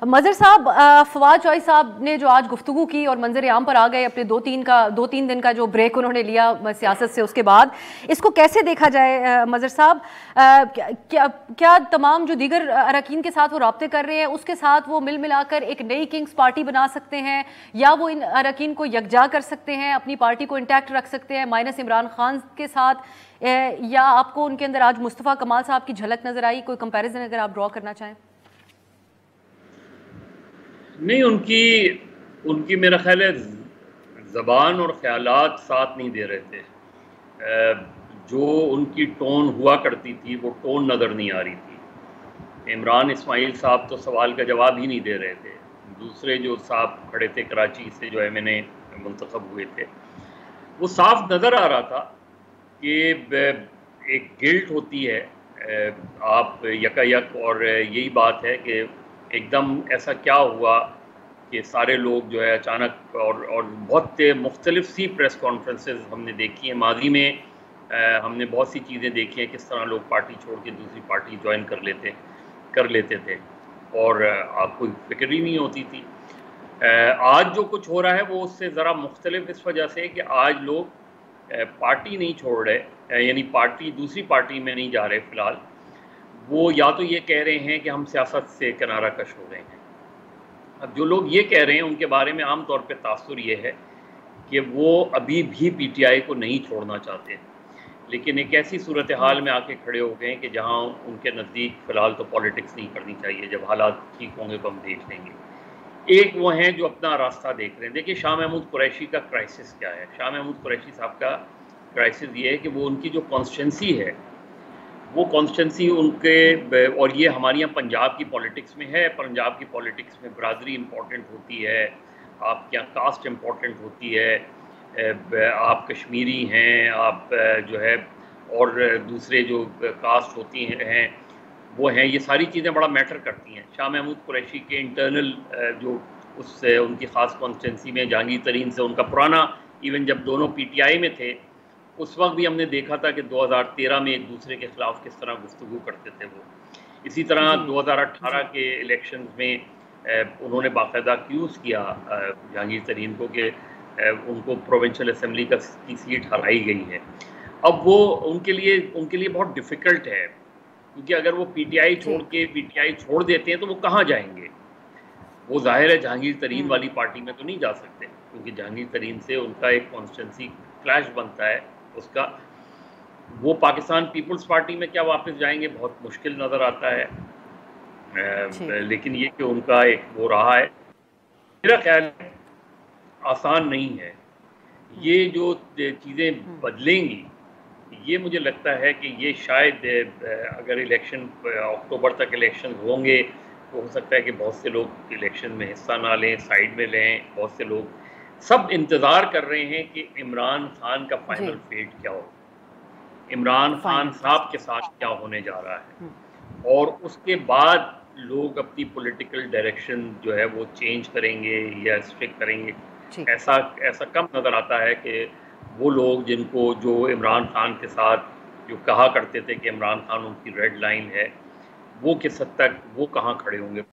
मज़हर साहब, फवाद चौधरी साहब ने जो आज गुफ्तगू की और मंजर आम पर आ गए अपने दो तीन दिन का जो ब्रेक उन्होंने लिया सियासत से, उसके बाद इसको कैसे देखा जाए मज़हर साहब? क्या तमाम जो दीगर अरकान के साथ वो राब्ते कर रहे हैं उसके साथ वो मिल मिलाकर एक नई किंग्स पार्टी बना सकते हैं, या वो इन अरकान को यकजा कर सकते हैं, अपनी पार्टी को इंटैक्ट रख सकते हैं माइनस इमरान खान के साथ, या आपको उनके अंदर आज मुस्तफ़ा कमाल साहब की झलक नज़र आई? कोई कंपैरिजन अगर आप ड्रॉ करना चाहें। नहीं, उनकी मेरा ख्याल है ज़बान और ख्यालात साथ नहीं दे रहे थे। जो उनकी टोन हुआ करती थी वो टोन नज़र नहीं आ रही थी। इमरान इस्माइल साहब तो सवाल का जवाब ही नहीं दे रहे थे। दूसरे जो साहब खड़े थे कराची से, जो MNA मुंतखब हुए थे, वो साफ नज़र आ रहा था कि एक गिल्ट होती है आप यकायक, और यही बात है कि एकदम ऐसा क्या हुआ कि सारे लोग जो है अचानक, और बहुत मुख्तलिफ सी प्रेस कॉन्फ्रेंसेस हमने देखी हैं माजी में। हमने बहुत सी चीज़ें देखी हैं किस तरह लोग पार्टी छोड़ के दूसरी पार्टी ज्वाइन कर लेते थे और आपको फिक्र ही नहीं होती थी। आज जो कुछ हो रहा है वो उससे ज़रा मुख्तलिफ इस वजह से कि आज लोग पार्टी नहीं छोड़ रहे, यानी दूसरी पार्टी में नहीं जा रहे फ़िलहाल। वो या तो ये कह रहे हैं कि हम सियासत से किनारा कश हो गए हैं। अब जो लोग ये कह रहे हैं उनके बारे में आम तौर पे तासुर ये है कि वो अभी भी PTI को नहीं छोड़ना चाहते, लेकिन एक ऐसी सूरत हाल में आके खड़े हो गए कि जहां उनके नज़दीक फ़िलहाल तो पॉलिटिक्स नहीं करनी चाहिए, जब हालात ठीक होंगे तो हम देख लेंगे। एक वो हैं जो अपना रास्ता देख रहे हैं। देखिए, शाह महमूद कुरैशी का क्राइसिस क्या है? शाह महमूद कुरैशी साहब का क्राइसिस ये है कि वो उनकी जो कॉन्स्टिट्यूंसी है, वो कॉन्स्टिट्यूंसी उनके, और ये हमारे यहाँ पंजाब की पॉलिटिक्स में है। पंजाब की पॉलिटिक्स में बरादरी इम्पोर्टेंट होती है, आपके यहाँ कास्ट इम्पोर्टेंट होती है, आप कश्मीरी हैं, आप जो है और दूसरे जो कास्ट होती हैं वो हैं, ये सारी चीज़ें बड़ा मैटर करती हैं। शाह महमूद कुरैशी के इंटरनल जो उससे उनकी ख़ास कॉन्स्टिट्यूंसी में जहांगीर तरीन से उनका पुराना, इवन जब दोनों PTI में थे उस वक्त भी हमने देखा था कि 2013 में एक दूसरे के ख़िलाफ़ किस तरह गुफ्तगू करते थे वो। इसी तरह 2018 के इलेक्शंस में उन्होंने बाकायदा एक्यूज़ किया जहांगीर तरीन को कि उनको प्रोविंशियल असेंबली की सीट हराई गई है। अब वो उनके लिए बहुत डिफ़िकल्ट है, क्योंकि अगर वो PTI छोड़ देते हैं तो वो कहाँ जाएंगे? वो ज़ाहिर है जहांगीर तरीन वाली पार्टी में तो नहीं जा सकते, क्योंकि जहांगीर तरीन से उनका एक कॉन्स्टिट्यूंसी क्लैश बनता है उसका। वो पाकिस्तान पीपल्स पार्टी में क्या वापस जाएंगे? बहुत मुश्किल नज़र आता है। लेकिन ये कि उनका एक वो रहा है, मेरा ख्याल आसान नहीं है। ये जो चीज़ें बदलेंगी, ये मुझे लगता है कि ये शायद अगर इलेक्शन अक्टूबर तक इलेक्शन होंगे तो हो सकता है कि बहुत से लोग इलेक्शन में हिस्सा ना लें, साइड में लें। बहुत से लोग सब इंतज़ार कर रहे हैं कि इमरान खान का फाइनल फेट क्या हो, इमरान खान साहब के साथ क्या होने जा रहा है, और उसके बाद लोग अपनी पॉलिटिकल डायरेक्शन जो है वो चेंज करेंगे या स्ट्रिक करेंगे। ऐसा कम नज़र आता है कि वो लोग जो इमरान खान के साथ जो कहा करते थे कि इमरान खान उनकी रेड लाइन है, वो किस हद तक वो कहाँ खड़े होंगे।